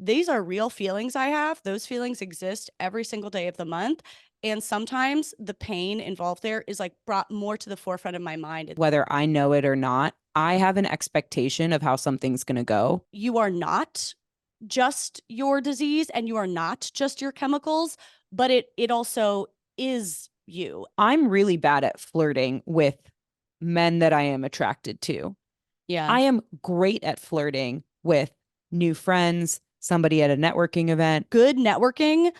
these are real feelings I have. Those feelings exist every single day of the month. And sometimes the pain involved there is like brought more to the forefront of my mind. Whether I know it or not, I have an expectation of how something's going to go. You are not just your disease and you are not just your chemicals, but it also is you. I'm really bad at flirting with men that I am attracted to. Yeah. I am great at flirting with new friends, somebody at a networking event. Good networking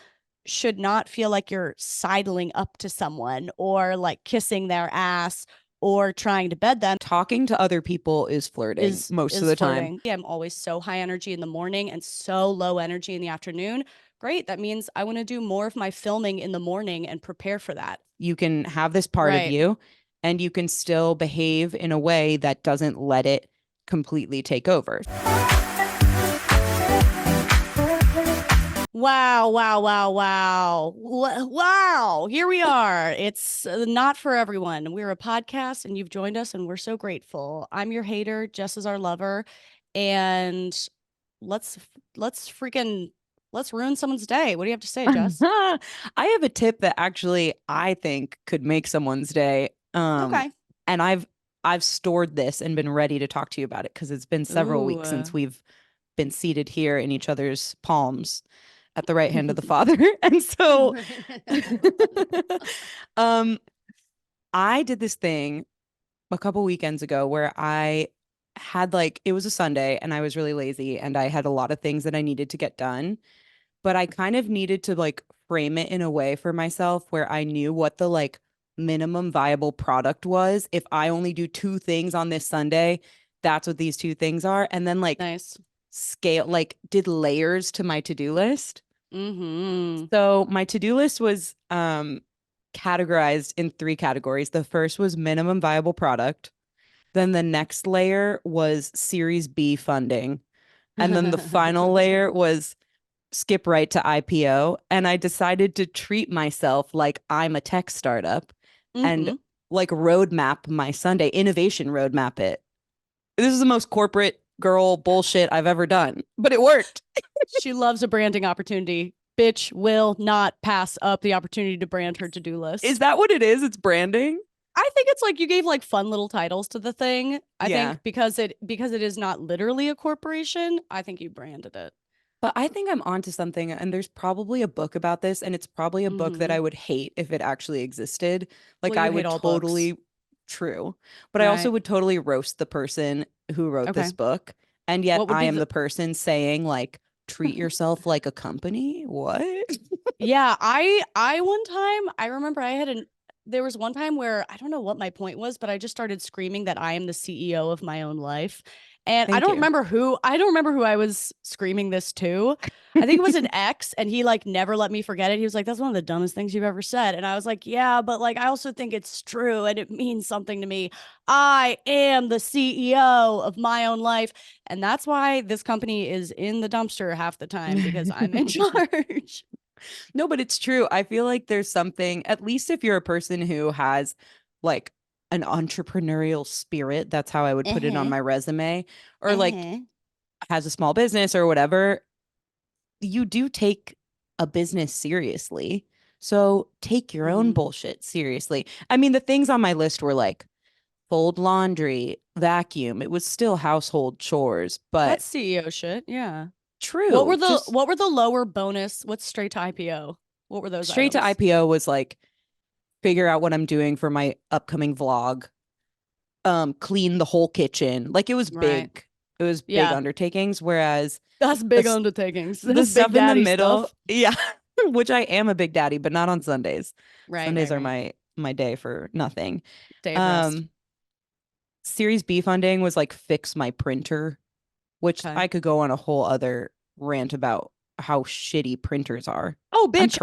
should not feel like you're sidling up to someone or like kissing their ass or trying to bed them. Talking to other people is flirting most of the flirting. time. I'm always so high energy in the morning and so low energy in the afternoon. Great. That means I want to do more of my filming in the morning and prepare for that. You can have this part of you and you can still behave in a way that doesn't let it completely take over. Wow. Here we are. It's not for everyone. We're a podcast and you've joined us and we're so grateful. I'm your hater. Jess is our lover. And let's ruin someone's day. What do you have to say, Jess? I have a tip that actually I think could make someone's day. Okay. And I've stored this and been ready to talk to you about it because it's been several weeks since we've been seated here in each other's palms at the right hand of the Father. And so I did this thing a couple weekends ago where I had it was a Sunday and I was really lazy and I had a lot of things that I needed to get done, but I kind of needed to frame it in a way for myself where I knew what the minimum viable product was. If I only do 2 things on this Sunday, that's what these 2 things are. And then nice. Scale, did layers to my to-do list. Mm-hmm. So my to-do list was categorized in 3 categories. The first was minimum viable product. Then the next layer was Series B funding. And then the final layer was skip right to IPO. And I decided to treat myself like I'm a tech startup and roadmap my Sunday, innovation roadmap it. This is the most corporate girl bullshit I've ever done, but it worked. She loves a branding opportunity. Bitch will not pass up the opportunity to brand her to-do list. Is that what it is? It's branding? I think it's you gave fun little titles to the thing. I think because it is not literally a corporation, I think you branded it. But I think I'm onto something, and there's probably a book about this, and it's probably a book that I would hate if it actually existed. I would totally true. But I also would totally roast the person who wrote this book. And yet I am the person saying treat yourself like a company. What? Yeah, I one time I remember there was one time where I don't know what my point was, but I just started screaming that I am the CEO of my own life. And I don't remember who I was screaming this to. I think it was an ex, and he never let me forget it. He was like, that's one of the dumbest things you've ever said. And I was like, yeah, but I also think it's true and it means something to me. I am the CEO of my own life. And that's why this company is in the dumpster half the time, because I'm in charge. No, but it's true. I feel like there's something, at least if you're a person who has an entrepreneurial spirit, that's how I would put it on my resume, or has a small business or whatever, you do take a business seriously. So take your own bullshit seriously. I mean, the things on my list were fold laundry, vacuum. It was still household chores, but that's CEO shit. Yeah. True. What were the lower bonus? What's straight to IPO? What were those straight items? to IPO was figure out what I'm doing for my upcoming vlog. Clean the whole kitchen. It was big. It was big undertakings. Whereas that's big undertakings. The stuff in the middle, yeah, which I am a big daddy, but not on Sundays. Sundays are my day for nothing. Day of rest. Series B funding was fix my printer, which I could go on a whole other rant about how shitty printers are. Oh, bitch,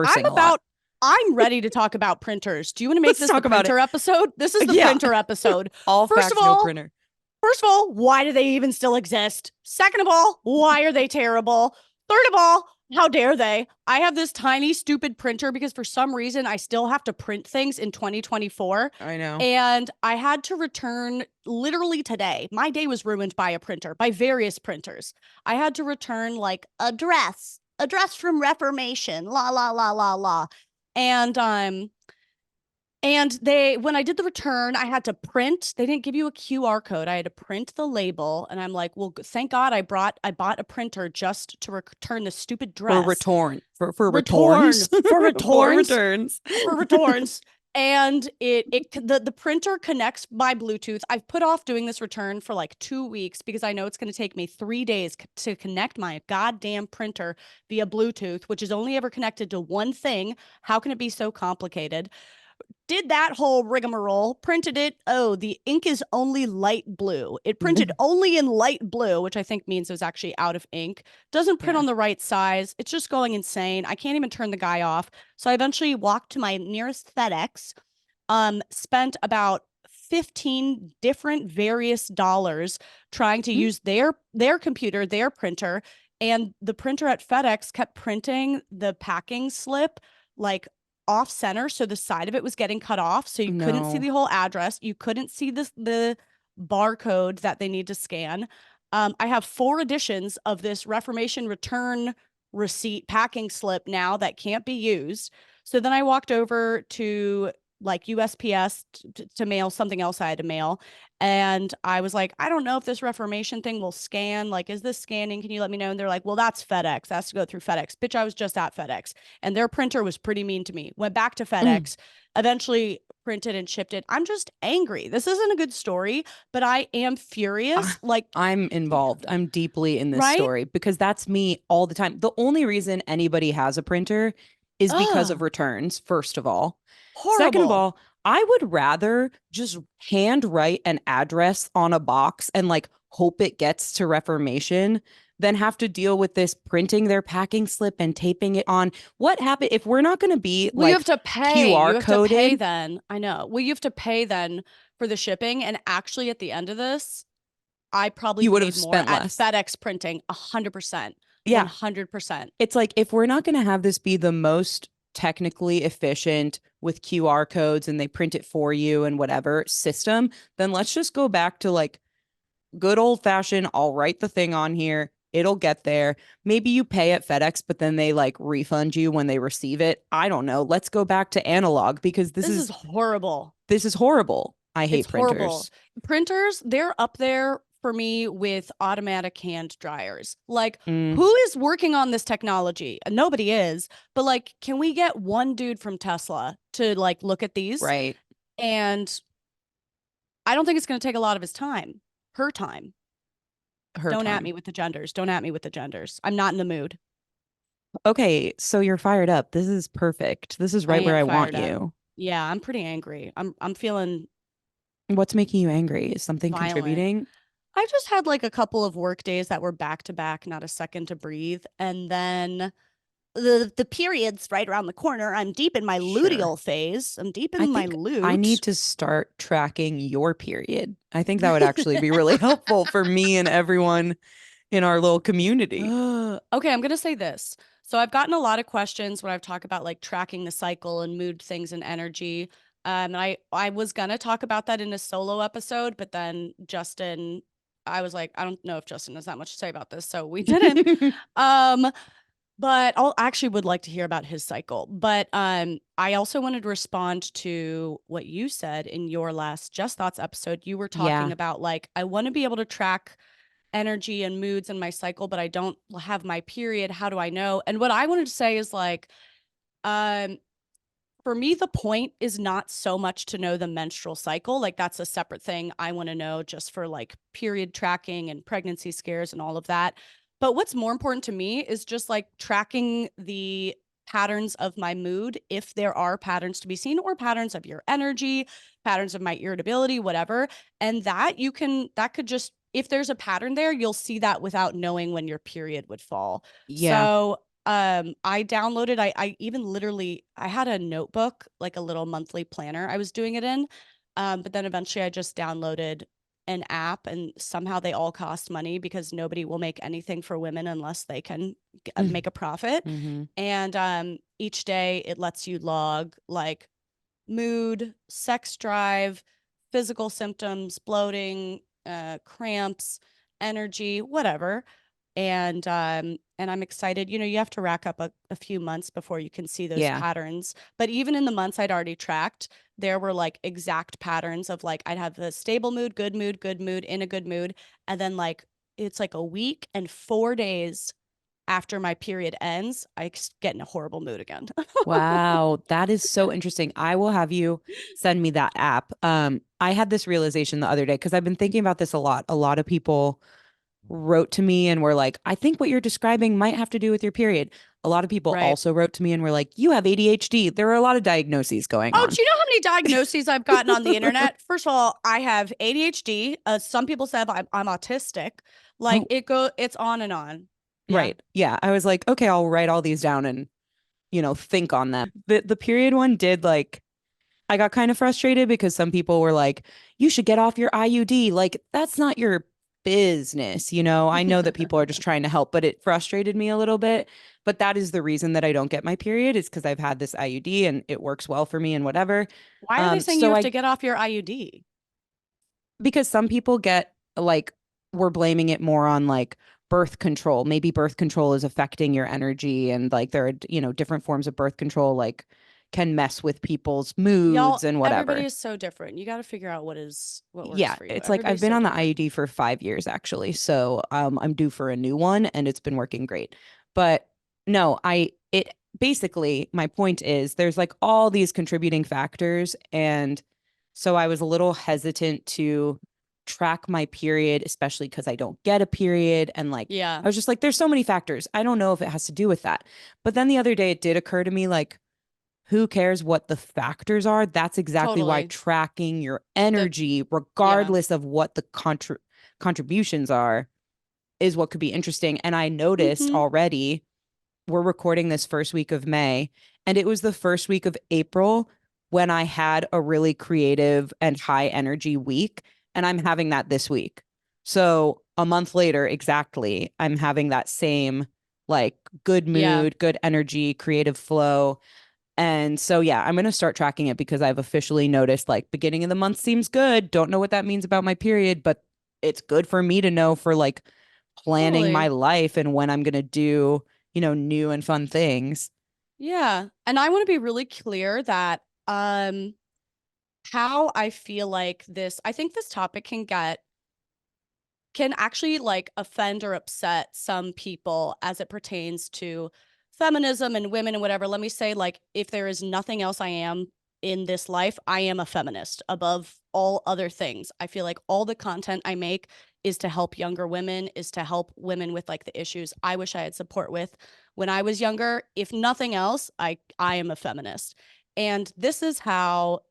I'm ready to talk about printers. Do you want to make this the printer episode? This is the printer episode. All facts, no printer. First of all, why do they even still exist? Second of all, why are they terrible? Third of all, How dare they? I have this tiny, stupid printer because for some reason I still have to print things in 2024. I know. And I had to return literally today. My day was ruined by a printer, by various printers. I had to return like a dress from Reformation, la la la la la. And when I did the return, I had to print. They didn't give you a QR code. I had to print the label, and I'm like, well, thank God I bought a printer just to return the stupid For dress. return. For Return returns. for For returns returns. for returns. And the printer connects by Bluetooth. I've put off doing this return for like 2 weeks because I know it's going to take me 3 days to connect my goddamn printer via Bluetooth, which is only ever connected to one thing. How can it be so complicated? Did that whole rigmarole, printed it. Oh, the ink is only light blue. It printed only in light blue, which I think means it was actually out of ink. Doesn't print on the right size. It's just going insane. I can't even turn the guy off. So I eventually walked to my nearest FedEx, spent about 15 different various dollars trying to use their computer, their printer, and the printer at FedEx kept printing the packing slip like off center, so the side of it was getting cut off, so you couldn't see the whole address, you couldn't see the barcode that they need to scan. I have 4 editions of this Reformation return receipt packing slip now that can't be used. So then I walked over to like USPS to mail something else I had to mail. And I was like, I don't know if this Reformation thing will scan. Like, is this scanning? Can you let me know? And they're like, well, that's FedEx. That has to go through FedEx. Bitch, I was just at FedEx. And their printer was pretty mean to me. Went back to FedEx, eventually printed and shipped it. I'm just angry. This isn't a good story, but I am furious. Like, I'm involved. I'm deeply in this right? story because that's me all the time. The only reason anybody has a printer is because of Ugh, returns, first of all. Second of horrible. all, I would rather just hand write an address on a box and like hope it gets to Reformation than have to deal with this printing their packing slip and taping it on. What happened if we're not going to be Well, you have like to pay. You QR have to pay coded? then. I know. Well, you have to pay then for the shipping. And actually, at the end of this, I probably You would have paid more spent at less. FedEx printing 100%. Yeah, 100%. it's like if we're not going to have this be the most technically efficient with QR codes and they print it for you and whatever system, then let's just go back to like good old fashioned. I'll write the thing on here. It'll get there. Maybe you pay at FedEx, but then they like refund you when they receive it. I don't know. Let's go back to analog because This is horrible. this is horrible. I It's hate horrible. printers. Printers, they're up there for me with automatic hand dryers. Like, Mm, who is working on this technology? Nobody is. But like, can we get one dude from Tesla to like look at these? right. And I don't think it's going to take a lot of his time, her time. Her Don't at time. me with the genders. Don't at me with the genders. I'm not in the mood. Okay, so you're fired up. This is perfect. This is I right where am I want fired up. you. Yeah, I'm pretty angry. I'm feeling What's making you angry? Is something violent. contributing? I just had like a couple of work days that were back to back, not a second to breathe. And then the period's right around the corner. I'm deep in my Sure. luteal phase. I'm deep I in my think I need lute. to start tracking your period. I think that would actually be really helpful for me and everyone in our little community. Okay, I'm gonna say this. So I've gotten a lot of questions when I've talked about like tracking the cycle and mood things and energy. And I was gonna talk about that in a solo episode, but then Justin, I was like, I don't know if Justin has that much to say about this, so we didn't. Um, but I'll actually would like to hear about his cycle. But I also wanted to respond to what you said in your last Just Thoughts episode. You were talking Yeah. about like I want to be able to track energy and moods in my cycle, but I don't have my period. How do I know? And what I wanted to say is like, um, for me, the point is not so much to know the menstrual cycle. Like that's a separate thing I want to know just for like period tracking and pregnancy scares and all of that. But what's more important to me is just like tracking the patterns of my mood, if there are patterns to be seen, or patterns of your energy, patterns of my irritability, whatever. And that you can, that could just, if there's a pattern there, you'll see that without knowing when your period would fall. Yeah. So I downloaded, I even literally I had a notebook, like a little monthly planner I was doing it in. But then eventually I just downloaded an app, and somehow they all cost money because nobody will make anything for women unless they can make a profit. Mm-hmm. And each day it lets you log like mood, sex drive, physical symptoms, bloating, cramps, energy, whatever. And I'm excited. You know, you have to rack up a few months before you can see those Yeah. patterns. But even in the months I'd already tracked, there were like exact patterns of like I'd have a stable mood, good mood, in a good mood. And then like it's like a week and 4 days after my period ends, I get in a horrible mood again. Wow, that is so interesting. I will have you send me that app. I had this realization the other day because I've been thinking about this a lot. A lot of people wrote to me and were like, I think what you're describing might have to do with your period. A lot of people Right. also wrote to me and were like, you have ADHD. There are a lot of diagnoses going Oh, on. do you know how many diagnoses I've gotten on the internet? First of all, I have ADHD. Some people said I'm autistic. Like Oh, it's on and on. Yeah. right. Yeah. I was like, okay, I'll write all these down and, think on them. The period one did like I got kind of frustrated because some people were like, you should get off your IUD. Like, that's not your business. I know that people are just trying to help, but it frustrated me a little bit. But that is the reason that I don't get my period is because I've had this IUD and it works well for me and whatever. Why are they saying you So have to get off your IUD? because some people get like, we're blaming it more on like birth control. Maybe birth control is affecting your energy and like there are, different forms of birth control like can mess with people's moods Y'all, and everybody whatever. is so different. You got to figure out what works Yeah, for you. it's like I've Everybody's been so on the different. IUD for 5 years actually. So I'm due for a new one and it's been working great. But no, it basically my point is there's like all these contributing factors. And so I was a little hesitant to track my period, especially because I don't get a period. And like Yeah, I was just like, there's so many factors. I don't know if it has to do with that. But then the other day it did occur to me like who cares what the factors are? That's exactly why totally. tracking your The energy, yeah. regardless of what the contributions are, is what could be interesting. And I noticed Mm-hmm. already, we're recording this first week of May, and it was the first week of April when I had a really creative and high energy week. And I'm having that this week. So a month later, exactly, I'm having that same like good Yeah. mood, good energy, creative flow. And so, yeah, I'm going to start tracking it because I've officially noticed like beginning of the month seems good. Don't know what that means about my period, but it's good for me to know for like planning my Totally. life and when I'm going to do, new and fun things. Yeah. And I want to be really clear that how I feel like I think this topic can actually like offend or upset some people as it pertains to feminism and women and whatever. Let me say, like, if there is nothing else I am in this life, I am a feminist above all other things. I feel like all the content I make is to help younger women, is to help women with like the issues I wish I had support with when I was younger. If nothing else, I am a feminist. And this is how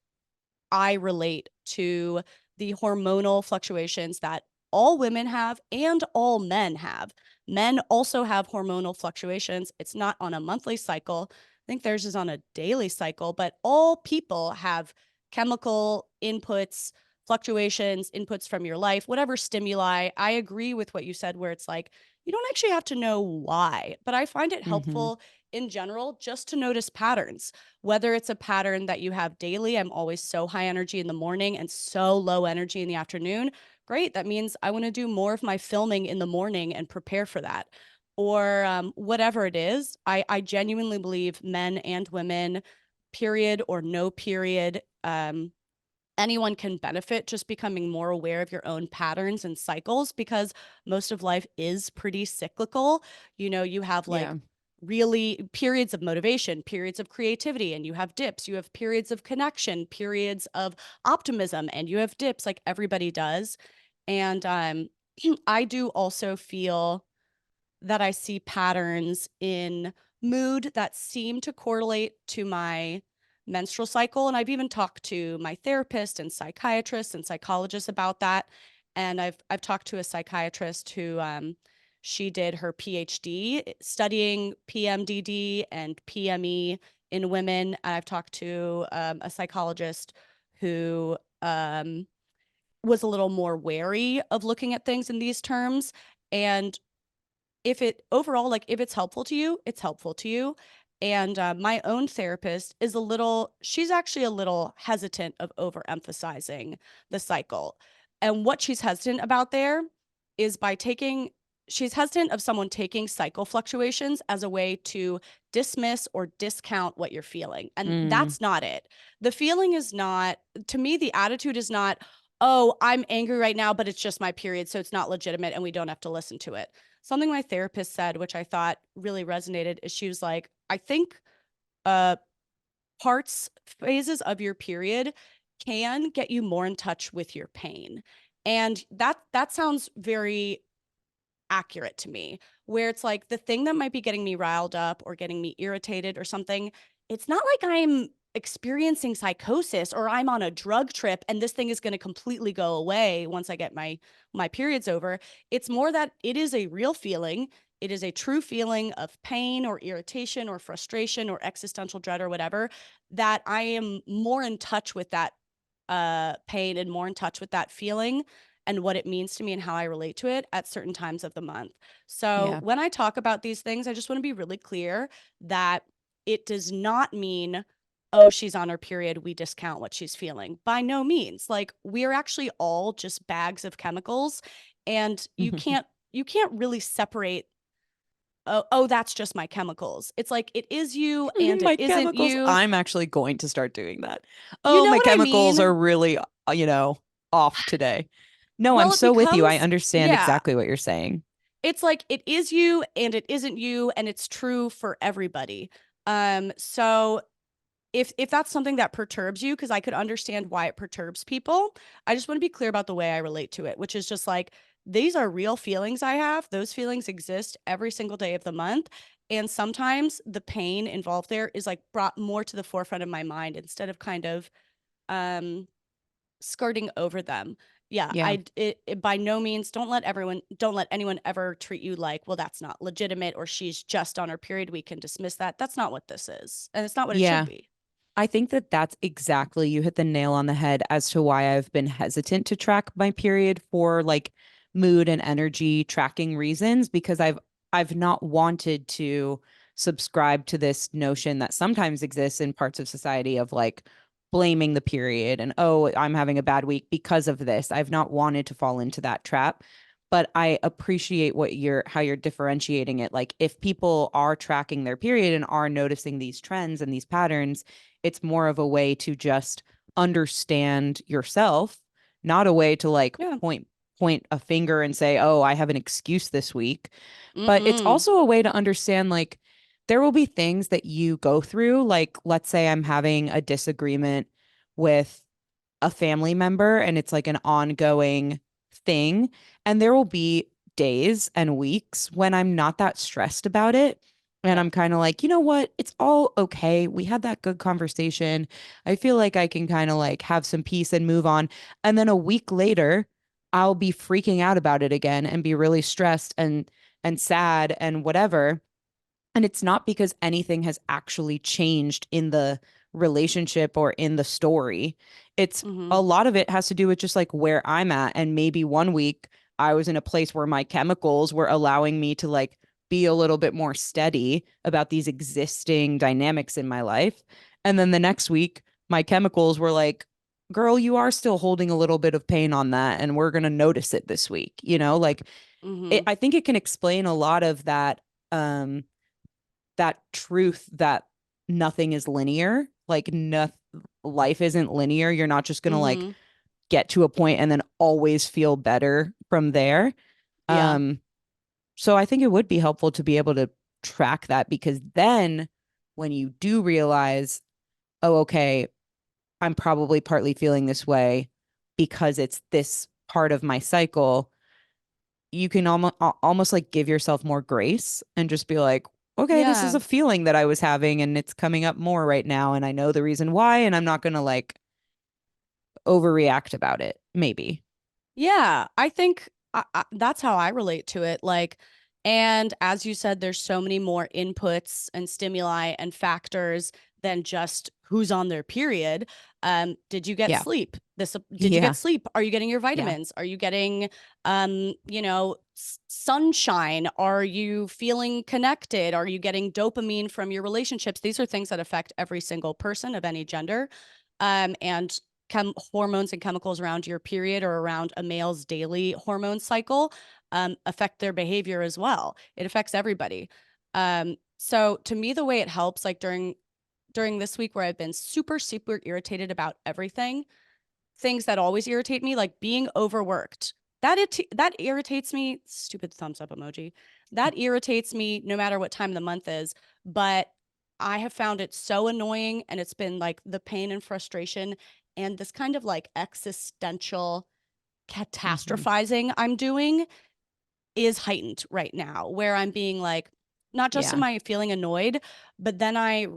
I relate to the hormonal fluctuations that all women have and all men have. Men also have hormonal fluctuations. It's not on a monthly cycle. I think theirs is on a daily cycle, but all people have chemical inputs, fluctuations, inputs from your life, whatever stimuli. I agree with what you said, where it's like, you don't actually have to know why, but I find it Mm-hmm. helpful in general just to notice patterns, whether it's a pattern that you have daily. I'm always so high energy in the morning and so low energy in the afternoon. Great. That means I want to do more of my filming in the morning and prepare for that. Or whatever it is, I genuinely believe men and women, period or no period, anyone can benefit just becoming more aware of your own patterns and cycles because most of life is pretty cyclical. You know, you have like Yeah. really periods of motivation, periods of creativity, and you have dips. You have periods of connection, periods of optimism, and you have dips like everybody does. And I do also feel that I see patterns in mood that seem to correlate to my menstrual cycle. And I've even talked to my therapist and psychiatrists and psychologists about that. And I've talked to a psychiatrist who she did her PhD studying PMDD and PME in women. And I've talked to a psychologist who was a little more wary of looking at things in these terms. And if it overall, like if it's helpful to you, it's helpful to you. And my own therapist is she's actually a little hesitant of overemphasizing the cycle. And what she's hesitant about there is she's hesitant of someone taking cycle fluctuations as a way to dismiss or discount what you're feeling. And Mm, that's not it. The feeling is not, to me, the attitude is not, oh, I'm angry right now, but it's just my period. So it's not legitimate and we don't have to listen to it. Something my therapist said, which I thought really resonated, is she was like, I think uh phases of your period can get you more in touch with your pain. And that sounds very accurate to me, where it's like the thing that might be getting me riled up or getting me irritated or something, it's not like I'm experiencing psychosis or I'm on a drug trip and this thing is going to completely go away once I get my periods over. It's more that it is a real feeling. It is a true feeling of pain or irritation or frustration or existential dread or whatever, that I am more in touch with that pain and more in touch with that feeling and what it means to me and how I relate to it at certain times of the month. So yeah. when I talk about these things, I just want to be really clear that it does not mean, oh, she's on her period, we discount what she's feeling. By no means. Like, we're actually all just bags of chemicals, and you can't really separate, oh, that's just my chemicals. It's like it is you and it My isn't chemicals. you. I'm actually going to start doing that. You Oh, know my what I chemicals are mean? really, off today. No, I'm Well, it so with you. I becomes, understand yeah, exactly what you're saying. it's like it is you and it isn't you, and it's true for everybody. So if that's something that perturbs you, because I could understand why it perturbs people, I just want to be clear about the way I relate to it, which is just like, these are real feelings I have. Those feelings exist every single day of the month. And sometimes the pain involved there is like brought more to the forefront of my mind instead of kind of um skirting over them. Yeah, Yeah. it by no means, don't let anyone ever treat you like, well, that's not legitimate or she's just on her period, we can dismiss that. That's not what this is. And it's not what it should Yeah. be. I think that that's exactly, you hit the nail on the head as to why I've been hesitant to track my period for like mood and energy tracking reasons, because I've not wanted to subscribe to this notion that sometimes exists in parts of society of like blaming the period and, oh, I'm having a bad week because of this. I've not wanted to fall into that trap. But I appreciate how you're differentiating it. Like, if people are tracking their period and are noticing these trends and these patterns, it's more of a way to just understand yourself, not a way to like Yeah. point a finger and say, "Oh, I have an excuse this week." But it's Mm-mm. also a way to understand, like, there will be things that you go through, like let's say I'm having a disagreement with a family member and it's like an ongoing thing, and there will be days and weeks when I'm not that stressed about it. And Yep. I'm kind of like, you know what? It's all okay. We had that good conversation. I feel like I can kind of like have some peace and move on. And then a week later, I'll be freaking out about it again and be really stressed and sad and whatever. And it's not because anything has actually changed in the relationship or in the story. It's Mm-hmm. a lot of it has to do with just like where I'm at. And maybe one week I was in a place where my chemicals were allowing me to like be a little bit more steady about these existing dynamics in my life. And then the next week, my chemicals were like, girl, you are still holding a little bit of pain on that. And we're going to notice it this week. Like Mm-hmm. I think it can explain a lot of um, that truth that nothing is linear. Like, life isn't linear. You're not just gonna like Mm-hmm. get to a point and then always feel better from there. Yeah. Um, so I think it would be helpful to be able to track that, because then when you do realize, oh, okay, I'm probably partly feeling this way because it's this part of my cycle, you can almost like give yourself more grace and just be like, okay, this is Yeah. a feeling that I was having and it's coming up more right now. And I know the reason why, and I'm not going to like overreact about it, maybe. Yeah, I think that's how I relate to it. Like, and as you said, there's so many more inputs and stimuli and factors than just who's on their period. Did you get Yeah. sleep? Did you get Yeah. sleep? Are you getting your Yeah. vitamins? Are you getting, sunshine? Are you feeling connected? Are you getting dopamine from your relationships? These are things that affect every single person of any gender. And hormones and chemicals around your period or around a male's daily hormone cycle affect their behavior as well. It affects everybody. So to me, the way it helps, like during this week where I've been super, super irritated about everything, things that always irritate me, like being overworked. That irritates me. Stupid thumbs up emoji. That irritates me no matter what time of the month is. But I have found it so annoying, and it's been like the pain and frustration and this kind of like existential Hmm. catastrophizing I'm doing is heightened right now, where I'm being like, not just am Yeah. I feeling annoyed, but then I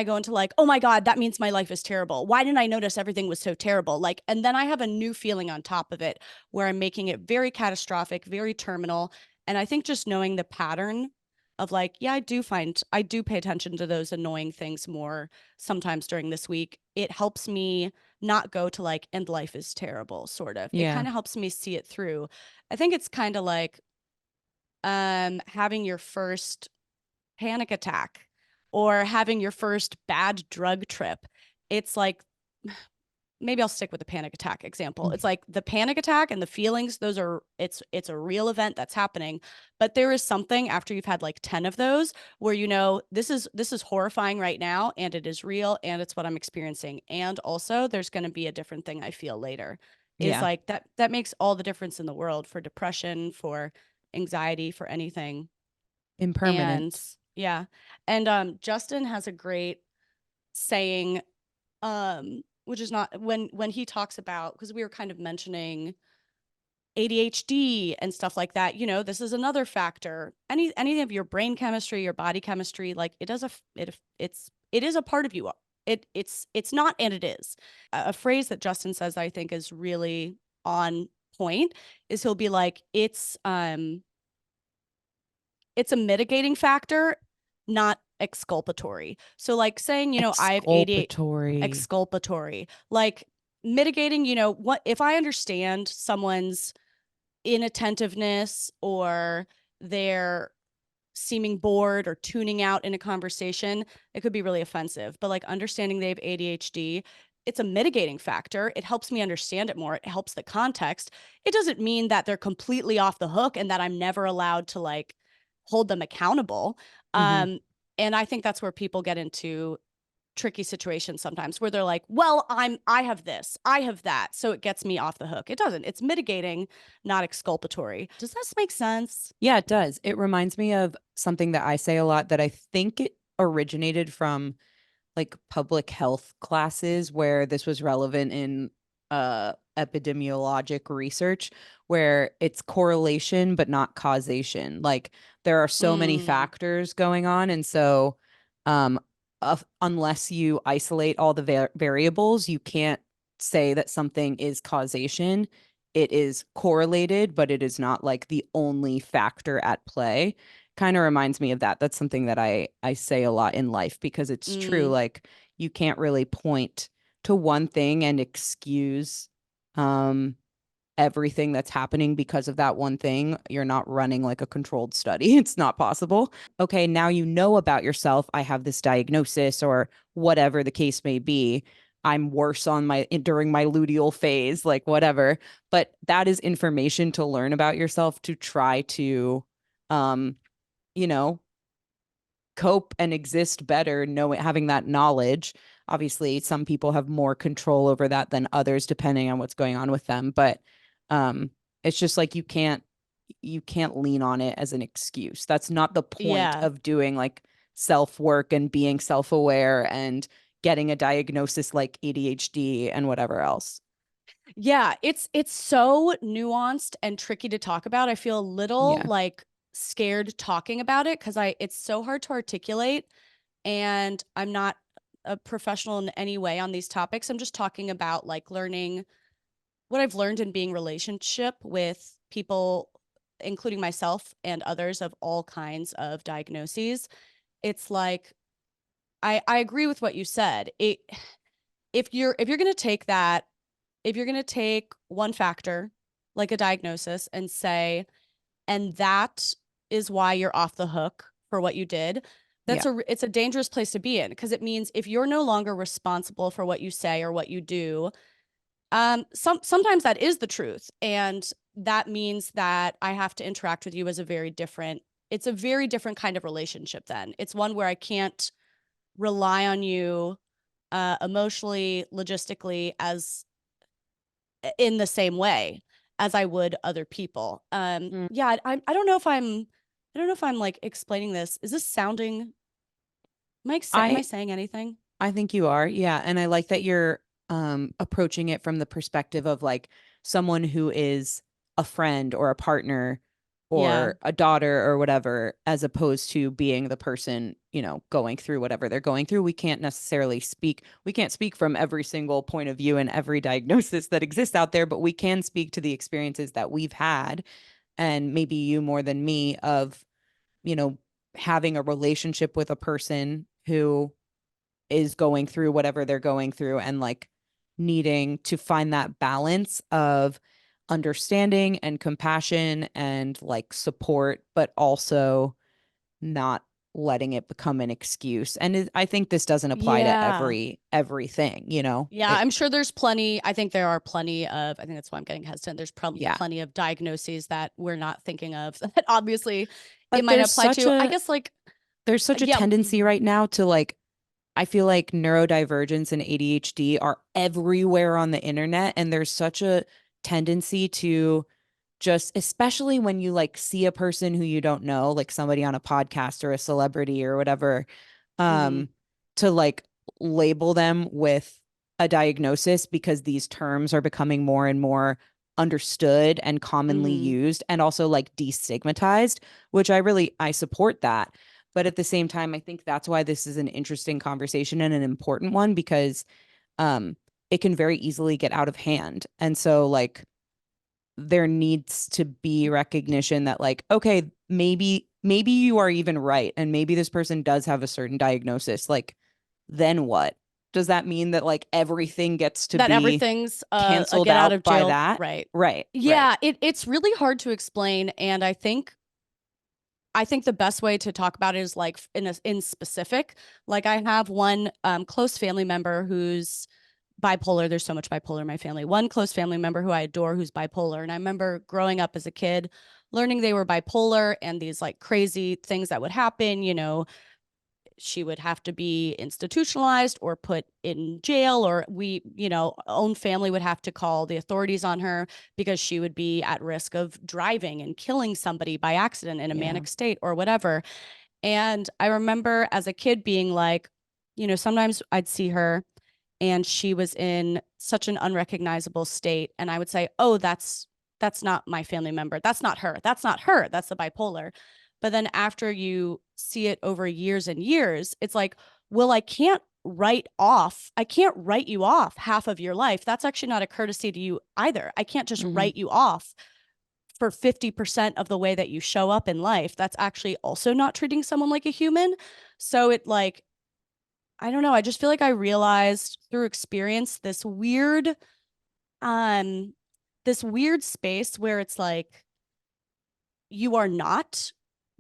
go into like, oh my God, that means my life is terrible. Why didn't I notice everything was so terrible? Like, and then I have a new feeling on top of it where I'm making it very catastrophic, very terminal. And I think just knowing the pattern of like, yeah, I do pay attention to those annoying things more sometimes during this week. It helps me not go to like, and life is terrible, sort of. It Yeah. kind of helps me see it through. I think it's kind of like having your first panic attack or having your first bad drug trip. It's like, maybe I'll stick with the panic attack example. It's like the panic attack and the feelings, those are it's a real event that's happening. But there is something after you've had like 10 of those where this is horrifying right now and it is real and it's what I'm experiencing. And also there's going to be a different thing I feel later. Is Yeah. like that makes all the difference in the world for depression, for anxiety, for anything. And Impermanence. yeah. And Justin has a great saying, which is not when he talks about, because we were kind of mentioning ADHD and stuff like that, this is another factor. Any of your brain chemistry, your body chemistry, like it is a part of you. It's not, and it is. A phrase that Justin says that I think is really on point is he'll be like, it's a mitigating factor, not exculpatory. So like saying, I have ADHD, Exculpatory. exculpatory, like mitigating, what if I understand someone's inattentiveness or their seeming bored or tuning out in a conversation, it could be really offensive. But like understanding they have ADHD, it's a mitigating factor. It helps me understand it more. It helps the context. It doesn't mean that they're completely off the hook and that I'm never allowed to like hold them accountable. Hmm. Um, and I think that's where people get into tricky situations sometimes where they're like, well, I have this, I have that. So it gets me off the hook. It doesn't. It's mitigating, not exculpatory. Does this make sense? Yeah, it does. It reminds me of something that I say a lot that I think it originated from like public health classes where this was relevant in epidemiologic research where it's correlation but not causation. Like there are so many Mm, factors going on and so um unless you isolate all the variables, you can't say that something is causation. It is correlated, but it is not like the only factor at play. Kind of reminds me of that. That's something that I say a lot in life because it's true. mm, Like you can't really point to one thing and excuse um everything that's happening because of that one thing. You're not running like a controlled study. It's not possible. Okay, now you know about yourself. I have this diagnosis or whatever the case may be. I'm worse on my during my luteal phase, like whatever. But that is information to learn about yourself to try to um, you know, cope and exist better knowing having that knowledge. Obviously some people have more control over that than others depending on what's going on with them, but um it's just like you can't lean on it as an excuse. That's not the point yeah. of doing like self-work and being self-aware and getting a diagnosis like ADHD and whatever else. Yeah, it's so nuanced and tricky to talk about. I feel a little Yeah. like scared talking about it because I it's so hard to articulate and I'm not a professional in any way on these topics. I'm just talking about like learning what I've learned in being relationship with people, including myself and others of all kinds of diagnoses. It's like I agree with what you said. If you're going to take that, if you're going to take one factor like a diagnosis and say, and that is why you're off the hook for what you did, Yeah. it's a dangerous place to be in, because it means if you're no longer responsible for what you say or what you do, sometimes that is the truth, and that means that I have to interact with you as it's a very different kind of relationship. Then it's one where I can't rely on you emotionally, logistically, as in the same way as I would other people. Mm. Yeah, I don't know if I'm like explaining this. Is this sounding? Am I I saying anything? I think you are. Yeah. And I like that you're approaching it from the perspective of like someone who is a friend or a partner Yeah, or a daughter or whatever, as opposed to being the person, going through whatever they're going through. We can't speak from every single point of view and every diagnosis that exists out there, but we can speak to the experiences that we've had, and maybe you more than me, of, you know, having a relationship with a person who is going through whatever they're going through, and like needing to find that balance of understanding and compassion and like support, but also not letting it become an excuse. And I think this doesn't apply to yeah. everything, Yeah, it. I'm sure there's plenty. I think there are plenty of, I think that's why I'm getting hesitant. There's Yeah. plenty of diagnoses that we're not thinking of that obviously it But might apply to. I guess, like, there's such a yeah. tendency right now to like, I feel like neurodivergence and ADHD are everywhere on the internet, and there's such a tendency to just, especially when you like see a person who you don't know, like somebody on a podcast or a celebrity or whatever, Mhm. um, to like label them with a diagnosis, because these terms are becoming more and more understood and commonly Mhm. used, and also like destigmatized, which I support that. But at the same time, I think that's why this is an interesting conversation and an important one, because um it can very easily get out of hand. And so like there needs to be recognition that like, okay, maybe you are even right, and maybe this person does have a certain diagnosis. Like, then what? Does that mean that like everything gets to That be everything's a canceled get out out of by jail, that? right? Right, right. Yeah, it's really hard to explain, and I think the best way to talk about it is like in specific. Like, I have one close family member who's bipolar. There's so much bipolar in my family. One close family member who I adore who's bipolar, and I remember growing up as a kid learning they were bipolar and these like crazy things that would happen. She would have to be institutionalized or put in jail, or own family would have to call the authorities on her because she would be at risk of driving and killing somebody by accident in a Yeah. manic state or whatever. And I remember as a kid being like, sometimes I'd see her and she was in such an unrecognizable state, and I would say, "Oh, that's not my family member. That's not her. That's not her. That's the bipolar." But then after you see it over years and years, it's like, well, I can't write you off half of your life. That's actually not a courtesy to you either. I can't just Hmm. write you off for 50% of the way that you show up in life. That's actually also not treating someone like a human. So it like, I don't know, I just feel like I realized through experience um this weird space where it's like you are not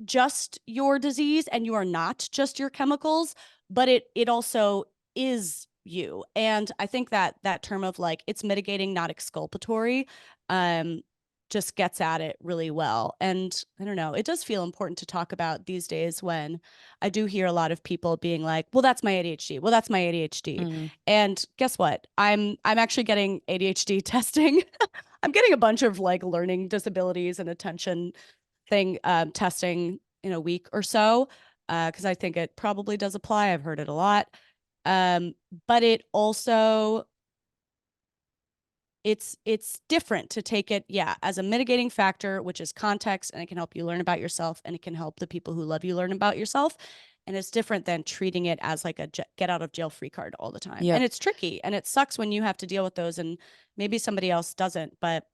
just your disease and you are not just your chemicals, but it also is you. And I think that that term of like it's mitigating, not exculpatory, um, just gets at it really well. And I don't know, it does feel important to talk about these days when I do hear a lot of people being like, "Well, that's my ADHD. Well, that's my ADHD." Mm. And guess what? I'm actually getting ADHD testing. I'm getting a bunch of like learning disabilities and attention thing testing in a week or so, because I think it probably does apply. I've heard it a lot. Um, but it also it's different to take it, yeah, as a mitigating factor, which is context, and it can help you learn about yourself, and it can help the people who love you learn about yourself. And it's different than treating it as like a get out of jail free card all the time. And Yep. it's tricky and it sucks when you have to deal with those, and maybe somebody else doesn't. But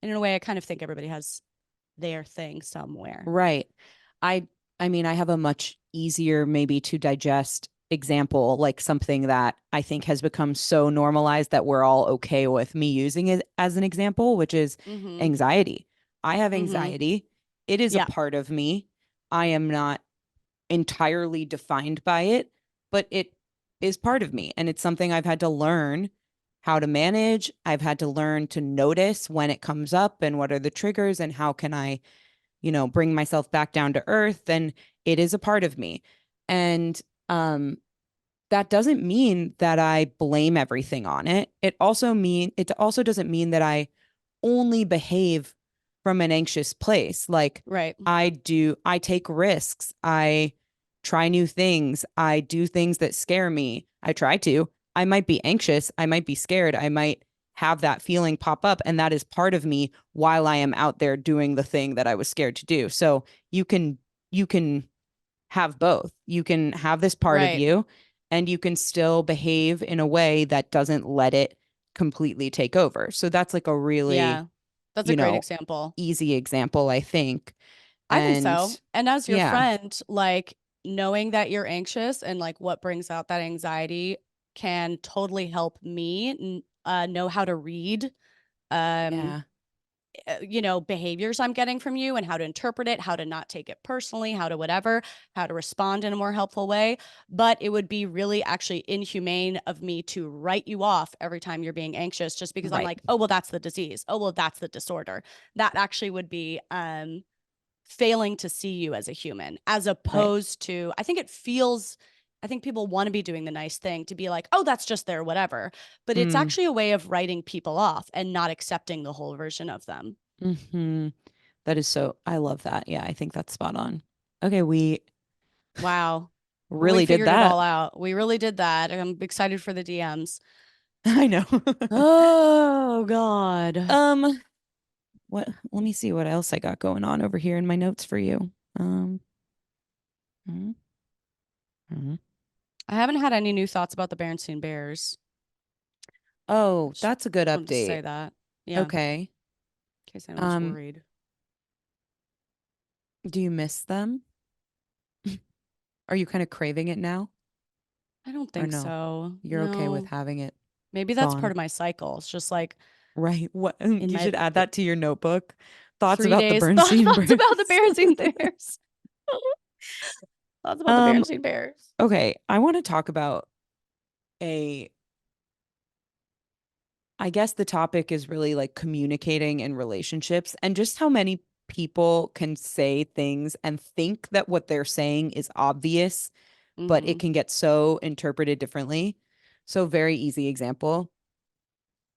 in a way, I kind of think everybody has their thing somewhere. Right. I I mean, I have a much easier maybe to digest example, like something that I think has become so normalized that we're all okay with me using it as an example, which is Mm-hmm. anxiety. I have Mm-hmm. anxiety. It is a Yeah. part of me. I am not entirely defined by it, but it is part of me. And it's something I've had to learn how to manage. I've had to learn to notice when it comes up and what are the triggers and how can I, bring myself back down to earth. And it is a part of me. And that doesn't mean that I blame everything on it. It also doesn't mean that I only behave from an anxious place. Like Right. I take risks. I try new things. I do things that scare me. I try to. I might be anxious. I might be scared. I might have that feeling pop up. And that is part of me while I am out there doing the thing that I was scared to do. So you can have both. You can have this part of Right. you and you can still behave in a way that doesn't let it completely take over. So that's like a really, Yeah. That's a you great know, example. easy example, I think. I think And so. And as your yeah, friend, like knowing that you're anxious and like what brings out that anxiety can totally help me know how to read um yeah, behaviors I'm getting from you and how to interpret it, how to not take it personally, how to whatever, how to respond in a more helpful way. But it would be really actually inhumane of me to write you off every time you're being anxious just because I'm right. like, oh, well, that's the disease. Oh, well, that's the disorder. That actually would be failing to see you as a human, as Right. opposed to, I think people want to be doing the nice thing to be like, oh, that's just their whatever. But it's Mm, actually a way of writing people off and not accepting the whole version of them. hmm. That is so, I love that. Yeah, I think that's spot on. Okay, we Wow. We really did figured it that. all out. We really did that. I'm excited for the DMs. I know. Oh, God. um, let me see what else I got going on over here in my notes for you. Um, mhm, mhm. I haven't had any new thoughts about the Berenstain Bears. Oh, Just that's a good wanted to update. say that. Yeah, in Okay. case anyone's Um, worried. do you miss them? Are you kind of craving it now? I don't Or think no? so. You're okay with No. having it Maybe that's part gone. of my cycle. It's just like Right. What in you my should add that to your notebook. Thoughts three about the days, Bernstein thoughts about the birds. Berenstain Bears. Thoughts about the Um, Berenstain Bears. okay. I want to talk about a I guess the topic is really like communicating in relationships and just how many people can say things and think that what they're saying is obvious, but it Mm-hmm. can get so interpreted differently. So, very easy example.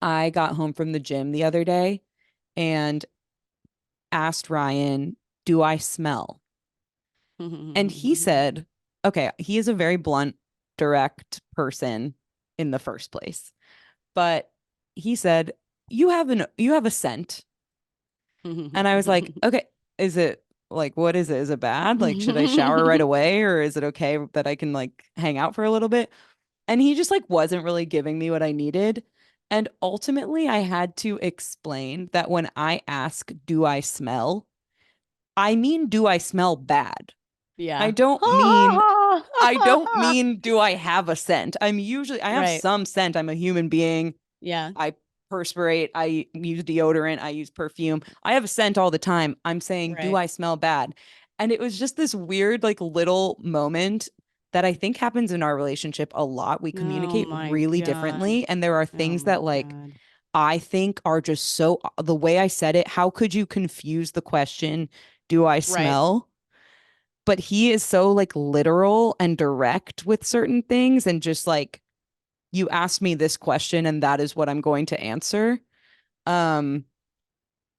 I got home from the gym the other day and asked Ryan, "Do I smell?" And he said, okay, he is a very blunt, direct person in the first place. But he said, you have a scent." And I was like, okay, is it like, what is it? Is it bad? Like, should I shower right away or is it okay that I can like hang out for a little bit? And he just like wasn't really giving me what I needed. And ultimately, I had to explain that when I ask, do I smell? I mean, do I smell bad? I Yeah. don't mean I don't mean do I have a scent. I have Right. some scent. I'm a human being. Yeah. I perspirate, I use deodorant, I use perfume. I have a scent all the time. I'm saying, do Right. I smell bad? And it was just this weird, like little moment that I think happens in our relationship a lot. We Oh communicate my really God. differently. And there are Oh things my that like God. I think are just so the way I said it, how could you confuse the question, do I Right. smell? But he is so like literal and direct with certain things and just like you asked me this question and that is what I'm going to answer. Um,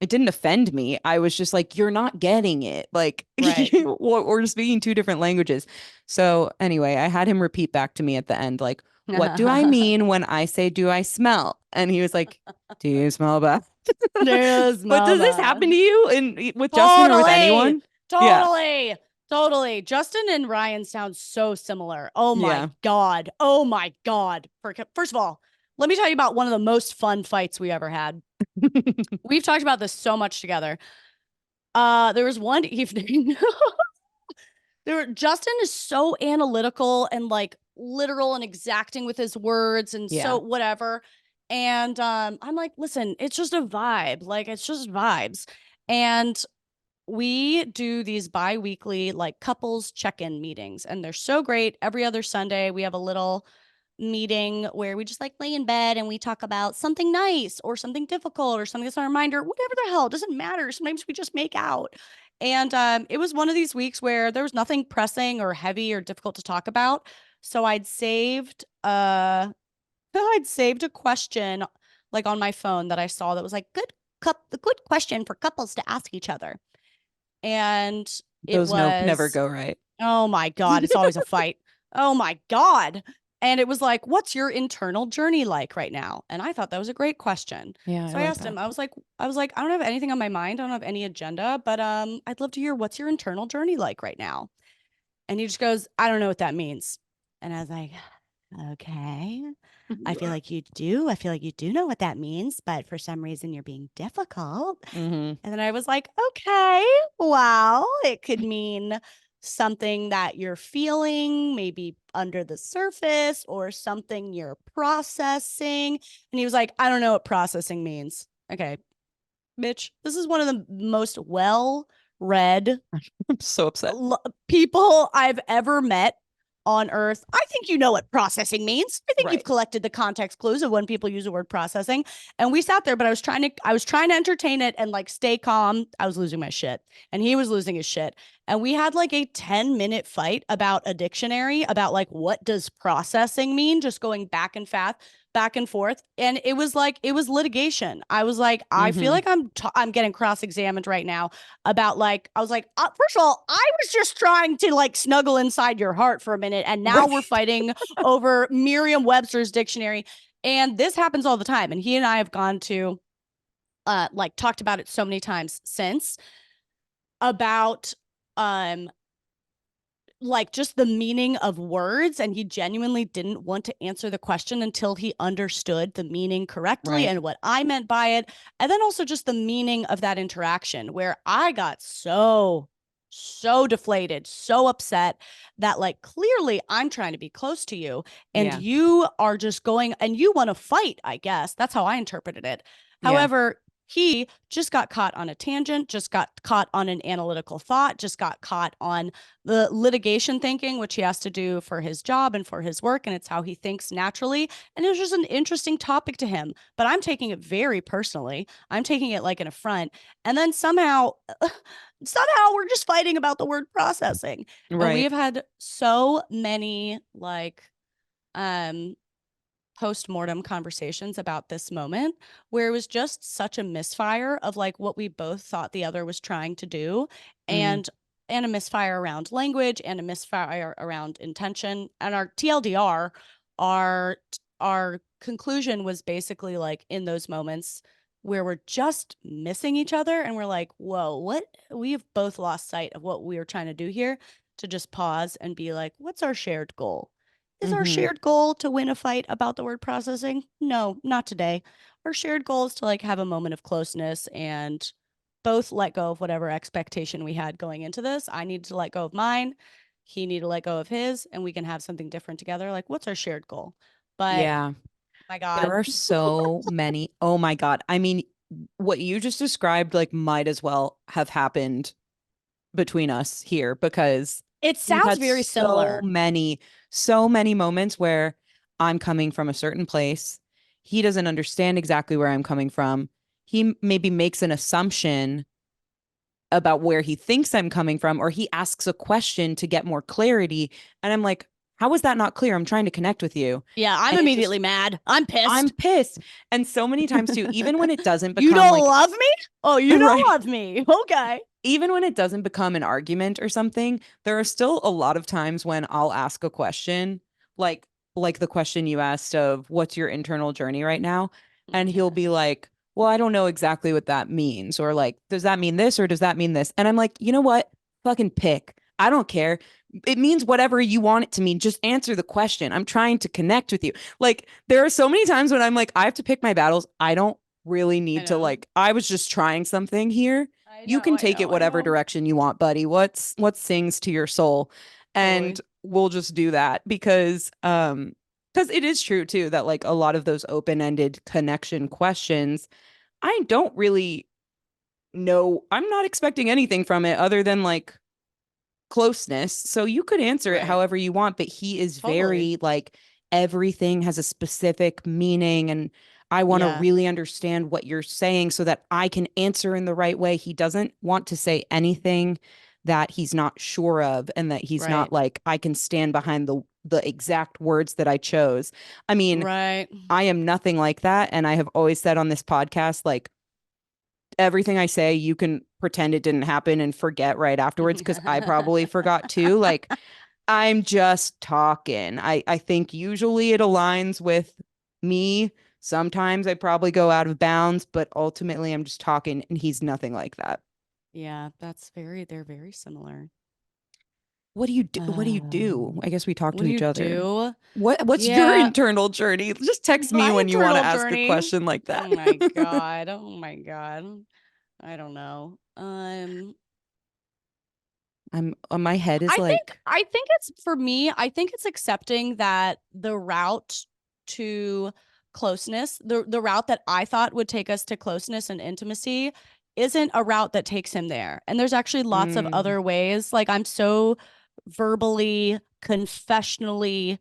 it didn't offend me. I was just like, you're not getting it. Like, Right. we're speaking two different languages. So, anyway, I had him repeat back to me at the end, like, what do I mean when I say, do I smell? And he was like, do you smell bad? There's But my does this happen to bad. you in with Justin or with Totally. anyone? Yeah. Totally. Totally. Justin and Ryan sound so similar. Oh my Yeah. God. Oh my God. First of all, let me tell you about one of the most fun fights we ever had. We've talked about this so much together. There was one evening. Justin is so analytical and like literal and exacting with his words and so whatever. And I'm like, listen, it's just a vibe. Like, it's just vibes. And we do these bi-weekly like couples check-in meetings, and they're so great. Every other Sunday we have a little meeting where we just like lay in bed and we talk about something nice or something difficult or something that's a reminder, whatever the hell, it doesn't matter. Sometimes we just make out. And it was one of these weeks where there was nothing pressing or heavy or difficult to talk about. So I'd saved a question like on my phone that I saw that was like the good question for couples to ask each other. And it Those never was, go right. oh my God, it's always a fight. Oh my God. And it was like, what's your internal journey like right now? And I thought that was a great question. Yeah, I So I like asked that. him, I was like, I don't have anything on my mind. I don't have any agenda, but I'd love to hear what's your internal journey like right now. And he just goes, I don't know what that means. And I was like, okay. I feel like you do. I feel like you do know what that means, but for some reason you're being difficult. Mm-hmm. And then I was like, okay, wow, it could mean something that you're feeling, maybe under the surface, or something you're processing. And he was like, I don't know what processing means. Okay, bitch, this is one of the most well read I'm so upset. people I've ever met on earth. I think you know what processing means. I think you've Right. collected the context clues of when people use the word processing. And we sat there, but I was trying to entertain it and like stay calm. I was losing my shit and he was losing his shit. And we had like a 10-minute fight about a dictionary, about like what does processing mean, just going back and forth. And it was like it was litigation. I was like, I feel Mm-hmm. like I'm getting cross-examined right now about like, I was like, first of all, I was just trying to like snuggle inside your heart for a minute, and now Right. we're fighting over Merriam-Webster's dictionary. And this happens all the time. And he and I have gone to like talked about it so many times since, about um like just the meaning of words, and he genuinely didn't want to answer the question until he understood the meaning correctly Right. and what I meant by it. And then also just the meaning of that interaction, where I got so deflated, so upset that like clearly I'm trying to be close to you and Yeah. you are just going and you want to fight, I guess. That's how I interpreted it. Yeah. However, he just got caught on a tangent, just got caught on an analytical thought, just got caught on the litigation thinking, which he has to do for his job and for his work. And it's how he thinks naturally. And it was just an interesting topic to him. But I'm taking it very personally. I'm taking it like an affront. And then somehow we're just fighting about the word processing. And we Right. have had so many like um post-mortem conversations about this moment, where it was just such a misfire of like what we both thought the other was trying to do, Mm. and a misfire around language and a misfire around intention. And our TLDR, our conclusion was basically like, in those moments where we're just missing each other and we're like, whoa, what, we've both lost sight of what we were trying to do here, to just pause and be like, what's our shared goal? Is our Mm-hmm. shared goal to win a fight about the word processing? No, not today. Our shared goal is to like have a moment of closeness and both let go of whatever expectation we had going into this. I need to let go of mine. He need to let go of his, and we can have something different together. Like, what's our shared goal? But Yeah. my There God, are so many. Oh my God. I mean, what you just described like might as well have happened between us here, because it we've sounds had very similar. so many moments where I'm coming from a certain place. He doesn't understand exactly where I'm coming from. He maybe makes an assumption about where he thinks I'm coming from, or he asks a question to get more clarity. And I'm like, how is that not clear? I'm trying to connect with you. Yeah, I'm And it immediately just, mad. I'm I'm pissed. pissed. And so many times too, even when it doesn't You become don't like, love me? Oh, you don't right, love me. Okay. even when it doesn't become an argument or something, there are still a lot of times when I'll ask a question, like like the question you asked of what's your internal journey right now? And he'll be Yes. like, well, I don't know exactly what that means. Or like, does that mean this or does that mean this? And I'm like, you know what? Fucking pick. I don't care. It means whatever you want it to mean. Just answer the question. I'm trying to connect with you. Like, there are so many times when I'm like, I have to pick my battles. I don't really I need to, know. like, I was just trying something here. I You know. can I take it know. I whatever know. direction you want, buddy. What sings to your soul? And Totally. we'll just do that because it is true too that like a lot of those open-ended connection questions, I don't really know. I'm not expecting anything from it other than like closeness. So you could answer it Right. however you want, but he is Totally. very like everything has a specific meaning and I want to Yeah. really understand what you're saying so that I can answer in the right way. He doesn't want to say anything that he's not sure of and that he's Right. not like I can stand behind the exact words that I chose. I mean, Right. I am nothing like that and I have always said on this podcast like everything I say, you can pretend it didn't happen and forget right afterwards because I probably forgot too. Like, I'm just talking. I think usually it aligns with me. Sometimes I probably go out of bounds, but ultimately I'm just talking and he's nothing like that. Yeah, they're very similar. What do you do? What do you do? I guess we talk What to do each you other. do? What's your Yeah, internal journey? Just text me my when you want to internal ask a journey. question like Oh that. my God. Oh my God. I don't know. I'm my head is like, I think it's for me, I think it's accepting that the route to closeness, the route that I thought would take us to closeness and intimacy isn't a route that takes him there. And there's actually lots of mm, other ways. Like I'm so verbally, confessionally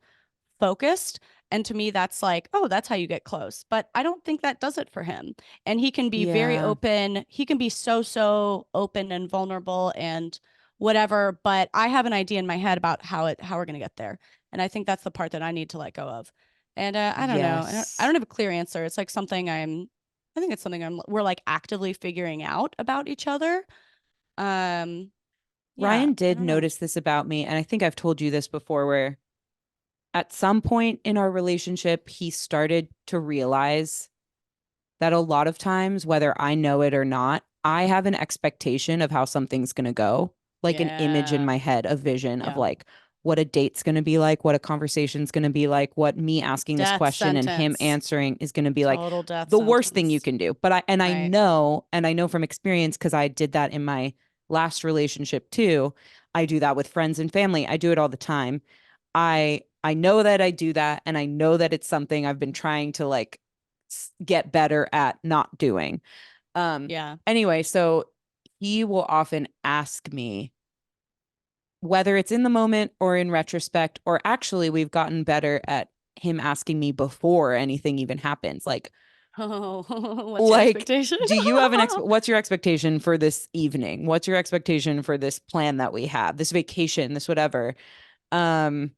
focused. And to me, that's like, oh, that's how you get close. But I don't think that does it for him. And he can be very yeah, open. He can be so open and vulnerable and whatever. But I have an idea in my head about how we're gonna get there. And I think that's the part that I need to let go of. And I don't know. I yes. don't have a clear answer. It's like something I think it's something we're like actively figuring out about each other. Um, yeah, Ryan I did don't know. notice this about me, and I think I've told you this before, where at some point in our relationship, he started to realize that a lot of times, whether I know it or not, I have an expectation of how something's going to go, like an image in Yeah. my head, a vision of Yeah. like what a date's going to be like, what a conversation's going to be like, what me asking this Death question and him sentence. answering is going to be like Total death the worst thing you sentence. can do. But I Right. know, and I know from experience because I did that in my last relationship too. I do that with friends and family. I do it all the time. I know that I do that and I know that it's something I've been trying to like get better at not doing. Um Yeah. anyway, so he will often ask me whether it's in the moment or in retrospect or actually we've gotten better at him asking me before anything even happens. Oh, what's your Like expectation? do you have what's your expectation for this evening? What's your expectation for this plan that we have? This vacation, this whatever. Um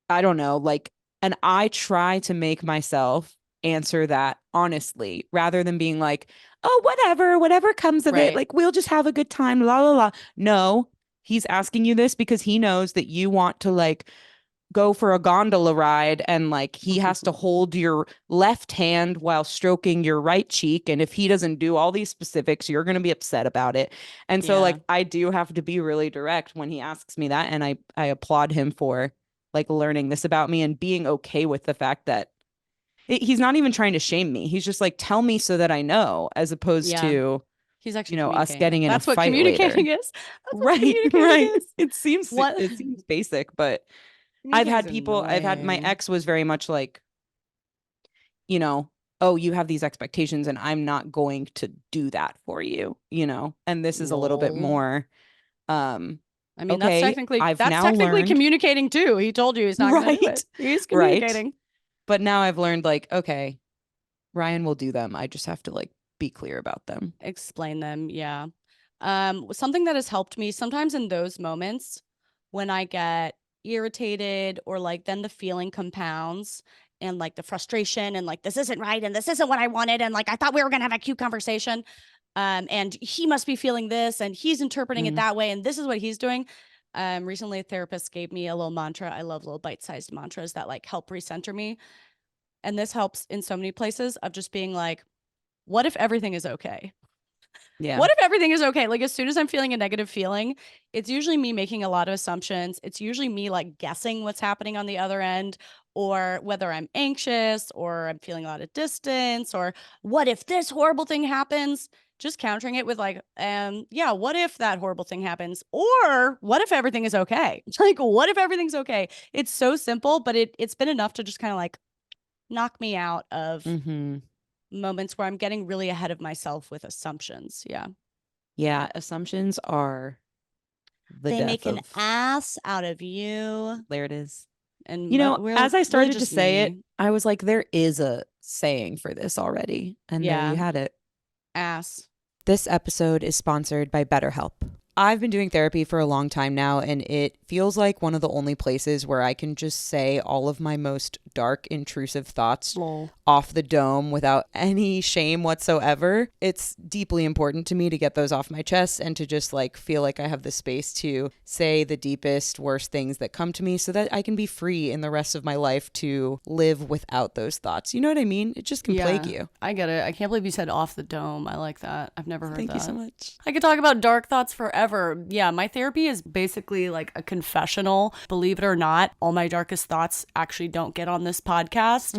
I don't know, like, and I try to make myself answer that honestly rather than being like, oh, whatever comes of it. Right. Like, we'll just have a good time, la, la, la. No, he's asking you this because he knows that you want to like go for a gondola ride and like he has to hold your left hand while stroking your right cheek. And if he doesn't do all these specifics, you're going to be upset about it. And so, Yeah. like, I do have to be really direct when he asks me that. And I applaud him for like learning this about me and being okay with the fact that he's not even trying to shame me. He's just like, tell me so that I know, as opposed Yeah. to, He's actually us communicating it. getting in a That's what fight later. communicating is. That's what Right, communicating right. is. What It seems basic, but communicating is I've had my annoying. ex was very much like, you know, oh, you have these expectations and I'm not going to do that for you, and this is a little bit Lol. more, um, I mean, okay, I've that's now technically learned, communicating too. He told you he's not gonna do it. right, He's right. communicating. But now I've learned like, okay, Ryan will do them. I just have to like be clear about them. Explain them. Yeah. Something that has helped me sometimes in those moments when I get irritated or like then the feeling compounds and like the frustration and like this isn't right and this isn't what I wanted and like I thought we were gonna have a cute conversation. And he must be feeling this and he's interpreting it Mm, that way and this is what he's doing. Recently a therapist gave me a little mantra. I love little bite-sized mantras that like help recenter me. And this helps in so many places of just being like, what if everything is okay? yeah. What if everything is okay? Like as soon as I'm feeling a negative feeling, it's usually me making a lot of assumptions. It's usually me like guessing what's happening on the other end or whether I'm anxious or I'm feeling a lot of distance or what if this horrible thing happens? just countering it with like, yeah, what if that horrible thing happens? Or what if everything is okay? Like, what if everything's okay? It's so simple, but it's been enough to just kind of like knock me out of moments where I'm getting really ahead of myself with assumptions. Yeah. Yeah, assumptions are the They death make an of. ass out of you. There it is. And You know, well, as I really started to just say it, me. I was like, there is a saying for this already. And there Yeah. you had it. Ass. This episode is sponsored by BetterHelp. I've been doing therapy for a long time now, and it feels like one of the only places where I can just say all of my most dark, intrusive thoughts off the dome without any shame whatsoever. It's deeply important to me to get those off my chest and to just like feel like I have the space to say the deepest, worst things that come to me so that I can be free in the rest of my life to live without those thoughts. You know what I mean? It just can plague you. I get it. I can't believe you said off the dome. I like that. I've never heard that. Thank you so much. I could talk about dark thoughts forever. Yeah, my therapy is basically like a confessional. Believe it or not, all my darkest thoughts actually don't get on this podcast.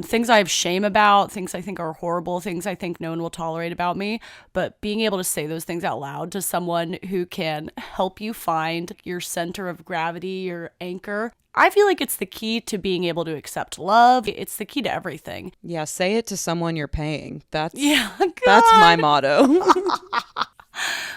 Things I have shame about, things I think are horrible, things I think no one will tolerate about me. But being able to say those things out loud to someone who can help you find your center of gravity, your anchor, I feel like it's the key to being able to accept love. It's the key to everything. Yeah, say it to someone you're paying. That's that's my motto.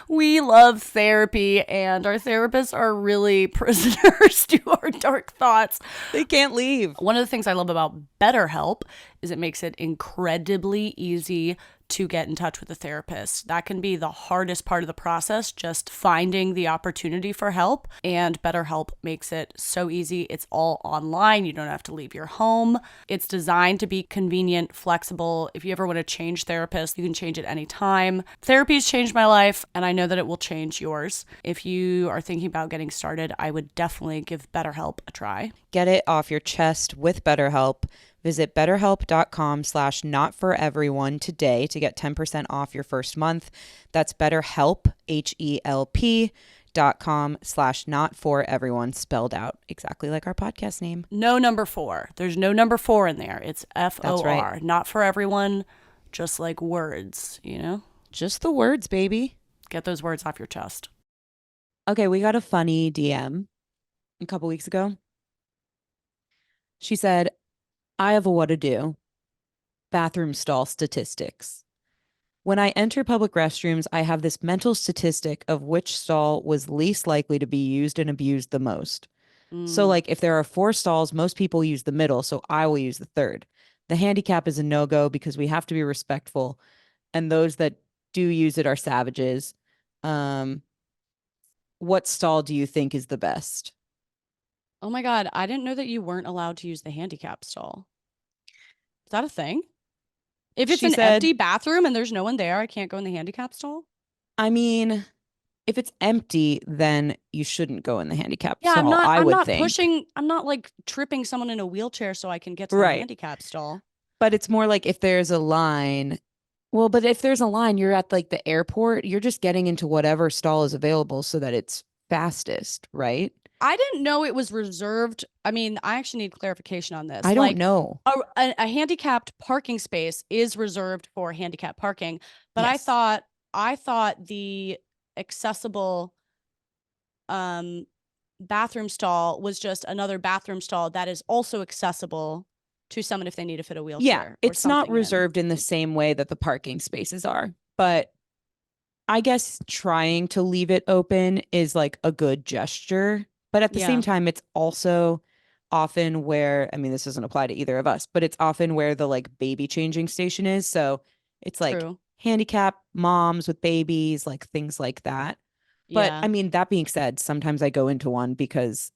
We love therapy, and our therapists are really prisoners to our dark thoughts. They can't leave. One of the things I love about BetterHelp is it makes it incredibly easy to get in touch with a therapist. That can be the hardest part of the process, just finding the opportunity for help. And BetterHelp makes it so easy. It's all online. You don't have to leave your home. It's designed to be convenient, flexible. If you ever want to change therapists, you can change it anytime. Therapy's changed my life, and I know that it will change yours. If you are thinking about getting started, I would definitely give BetterHelp a try. Get it off your chest with BetterHelp. Visit betterhelp.com/notforeveryone today to get 10% off your first month. That's BetterHelp, HELP.com/notforeveryone, spelled out exactly like our podcast name. No number 4. There's no number 4 in there. It's FOR. That's right. Not for everyone, just like words, you know? Just the words, baby. Get those words off your chest. Okay, we got a funny DM a couple weeks ago. She said, I have a what to do. Bathroom stall statistics. When I enter public restrooms, I have this mental statistic of which stall was least likely to be used and abused the most. So like if there are 4 stalls, most people use the middle, so I will use the third. The handicap is a no-go because we have to be respectful, and those that do use it are savages. What stall do you think is the best? Oh my God, I didn't know that you weren't allowed to use the handicap stall. Is that a thing? If it's an empty bathroom and there's no one there, I can't go in the handicap stall? I mean, if it's empty, then you shouldn't go in the handicap stall. I'm not like tripping someone in a wheelchair so I can get to the handicap stall. But it's more like if there's a line. Well, but if there's a line, you're at like the airport, you're just getting into whatever stall is available so that it's fastest, right? I didn't know it was reserved. I mean, I actually need clarification on this. I don't know. A handicapped parking space is reserved for handicapped parking, but yes. I thought the accessible bathroom stall was just another bathroom stall that is also accessible to someone if they need to fit a wheelchair. Yeah, it's not reserved in the same way that the parking spaces are, but I guess trying to leave it open is like a good gesture. But at the same time, it's also often where, I mean, this doesn't apply to either of us, but it's often where the like baby changing station is. So it's like handicapped moms with babies, like things like that. But I mean, that being said, sometimes I go into one because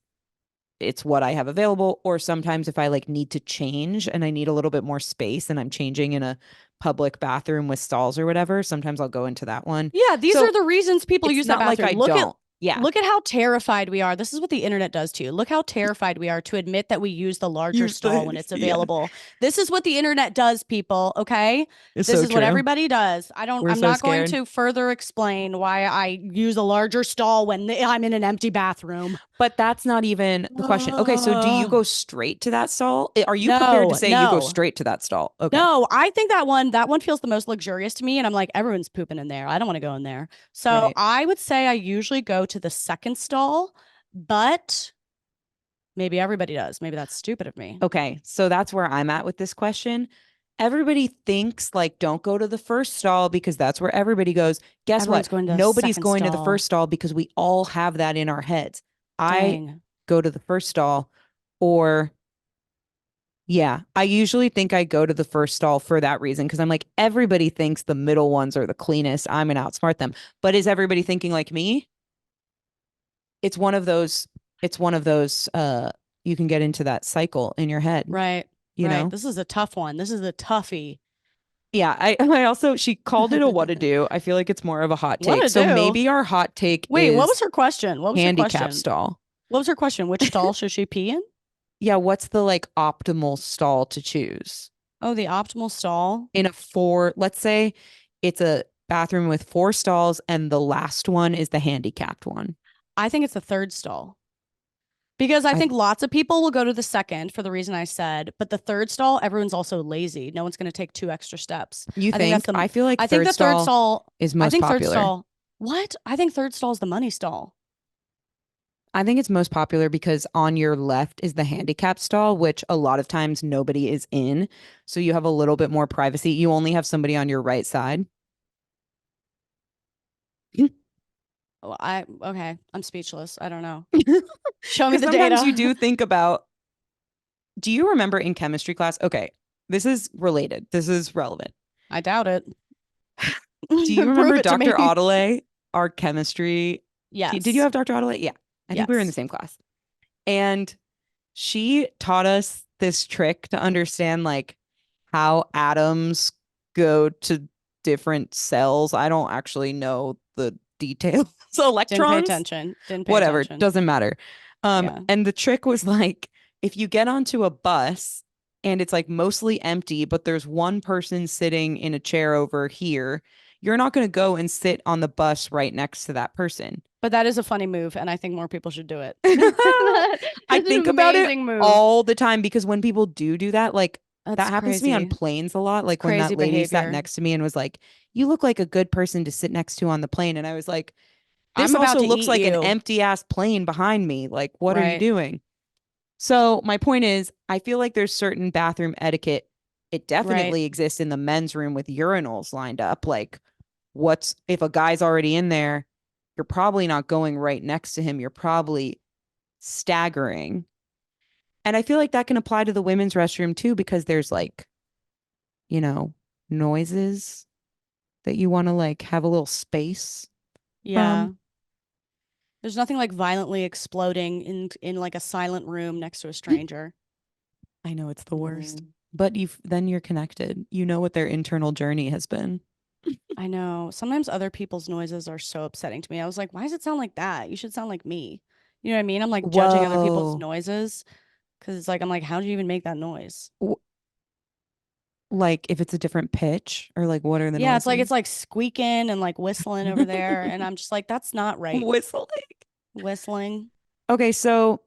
it's what I have available. Or sometimes if I like need to change and I need a little bit more space and I'm changing in a public bathroom with stalls or whatever, sometimes I'll go into that one. Yeah, these are the reasons people use that bathroom. Like I don't. Yeah. Look at how terrified we are. This is what the internet does to you. Look how terrified we are to admit that we use the larger Use stall when the it's yeah. available. This is what the internet does, people. Okay. It's This so is what true. everybody does. We're I'm so not going scared. to further explain why I use a larger stall when I'm in an empty bathroom. But that's not even the question. Okay, so do you go straight to that stall? Are you prepared to No, say you go no. straight to that stall? Okay. No, I think that one feels the most luxurious to me. And I'm like, everyone's pooping in there. I don't want to go in there. So Right. I would say I usually go to the second stall, but maybe everybody does. Maybe that's stupid of me. Okay. So that's where I'm at with this question. Everybody thinks like don't go to the first stall because that's where everybody goes. Guess Everyone's what? going to the Nobody's second going to the stall. first stall because we all have that in our heads. I Dang. go to the first stall or yeah, I usually think I go to the first stall for that reason because I'm like, everybody thinks the middle ones are the cleanest. I'm gonna outsmart them. But is everybody thinking like me? It's one of those, it's one of those, you can get into that cycle in your head, Right. you Right. know? This is a tough one. This is a toughie. Yeah, I also she called it a what to do. I feel like it's more of a hot What take. to So do? maybe our hot take Wait, what was is her question? What was her handicap question? stall. What was her question? Which stall should she pee in? Yeah, what's the like optimal stall to choose? Oh, the optimal stall. In a four, let's say it's a bathroom with four stalls and the last one is the handicapped one. I think it's the third stall. Because I I think lots of people will go to the second for the reason I said, but the third stall, everyone's also lazy. No one's going to take two extra steps. you I think that's think? the I feel like I think third the third stall stall, is I most think third popular. stall. What? I think third stall is the money stall. I think it's most popular because on your left is the handicap stall, which a lot of times nobody is in. So you have a little bit more privacy. You only have somebody on your right side. Oh, okay, I'm speechless. I don't know. Show me Because the sometimes you data. do think about, do you remember in chemistry class? Okay, this is related. This is relevant. I doubt it. Do you Prove remember it to Dr. me. Audeley, our chemistry? Did you Yes. have Dr. Audeley? Yeah. I think we were in the Yes. same class. And she taught us this trick to understand like how atoms go to different cells. I don't actually know the details. So Didn't pay electrons, attention. Didn't pay whatever, attention. doesn't matter. Yeah. And the trick was like if you get onto a bus and it's like mostly empty, but there's one person sitting in a chair over here, you're not going to go and sit on the bus right next to that person. But that is a funny move, and I think more people should do it. I It's an think about it amazing move. all the time because when people do that, like that That's happens to me on crazy. planes a lot. It's Like when crazy that lady sat behavior. next to me and was like, "You look like a good person to sit next to on the plane." And I was like, "This I'm about also to looks eat like an you. empty ass plane behind me. Like, what are you Right. doing?" So my point is, I feel like there's certain bathroom etiquette. It Right. definitely exists in the men's room with urinals lined up. Like, what's if a guy's already in there, you're probably not going right next to him. You're probably staggering. And I feel like that can apply to the women's restroom too, because there's like, you know, noises that you want to like have a little space Yeah. from. There's nothing like violently exploding in like a silent room next to a stranger. I know it's the worst, Mm. but then you're connected. You know what their internal journey has been. I know. Sometimes other people's noises are so upsetting to me. I was like, why does it sound like that? You should sound like me. You know what I mean? I'm like judging other people's Whoa. noises because it's like I'm like, how did you even make that noise? W- Like if it's a different pitch or like what are the Yeah, noises? it's like squeaking and like whistling over there, and I'm just like, that's not right. Whistling. Whistling. Okay, so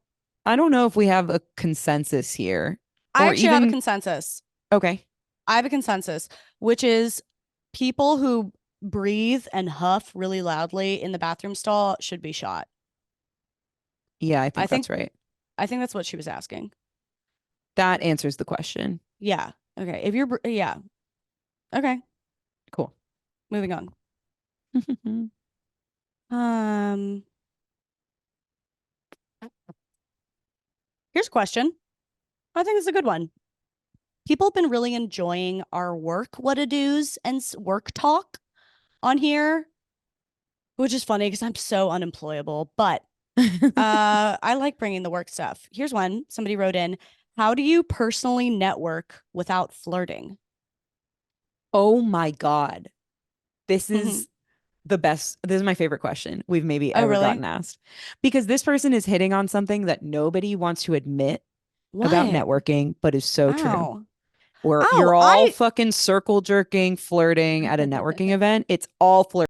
I don't know if we have a consensus here I or actually have a even consensus. okay. I have a consensus, which is people who breathe and huff really loudly in the bathroom stall should be shot. Yeah, I I think think that's right. I think that's what she was asking. That answers the question. Yeah. Okay. If you're yeah. Okay. Cool. Moving on. Um Here's a question. I think it's a good one. People have been really enjoying our work what-to-dos and work talk on here, which is funny because I'm so unemployable, but I like bringing the work stuff. Here's one. Somebody wrote in, how do you personally network without flirting? Oh my God. This is the best. This is my favorite question we've maybe Oh, ever really? gotten asked. Because this person is hitting on something that nobody wants to admit about What? networking, but is so true. Oh. Where Oh, you're all I fucking circle jerking, flirting at a networking event. It's all flirting.